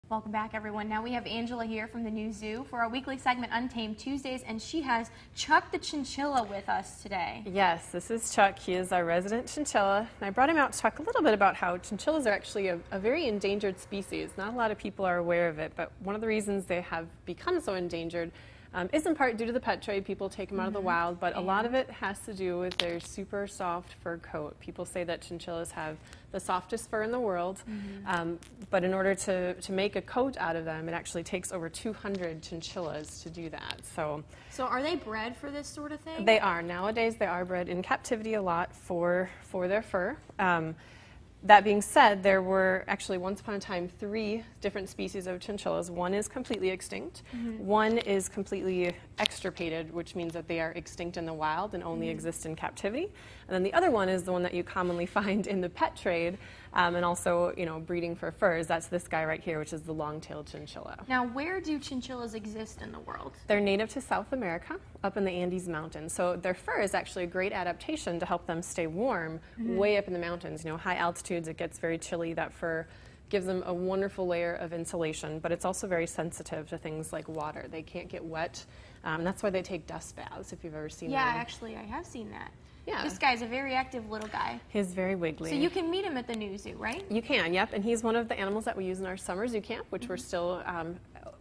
Welcome back, everyone. Now we have Angela here from the New Zoo for our weekly segment Untamed Tuesdays, and she has Chuck the chinchilla with us today. Yes, this is Chuck. He is our resident chinchilla. And I brought him out to talk a little bit about how chinchillas are actually a very endangered species. Not a lot of people are aware of it, but one of the reasons they have become so endangered is in part due to the pet trade. People take them out of the wild, but a lot of it has to do with their super soft fur coat. People say that chinchillas have the softest fur in the world, but in order to make a coat out of them, it actually takes over 200 chinchillas to do that. So are they bred for this sort of thing? They are. Nowadays, they are bred in captivity a lot for their fur. That being said, there were actually once upon a time 3 different species of chinchillas. One is completely extinct. One is completely extirpated, which means that they are extinct in the wild and only exist in captivity. And then the other one is the one that you commonly find in the pet trade and also, breeding for furs. That's this guy right here, which is the long-tailed chinchilla. Now, where do chinchillas exist in the world? They're native to South America, up in the Andes Mountains. So their fur is actually a great adaptation to help them stay warm way up in the mountains. High altitudes, it gets very chilly. That fur gives them a wonderful layer of insulation, but it's also very sensitive to things like water. They can't get wet. That's why they take dust baths, if you've ever seen them. Yeah, actually, I have seen that. Yeah. This guy's a very active little guy. He's very wiggly. So you can meet him at the New Zoo, right? You can, yep. And he's one of the animals that we use in our summer zoo camp, which we're still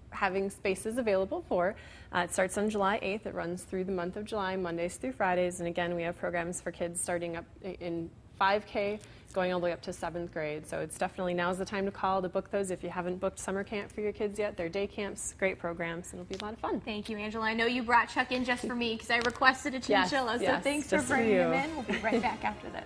having spaces available for. It starts on July 8th. It runs through the month of July, Mondays through Fridays. And again, we have programs for kids starting up in 5K, going all the way up to 7th grade. So it's definitely, now's the time to call to book those. If you haven't booked summer camp for your kids yet, they're day camps, great programs, and it'll be a lot of fun. Thank you, Angela. I know you brought Chuck in just for me because I requested a chinchilla, so yes, thanks for bringing him in. We'll be right back after this.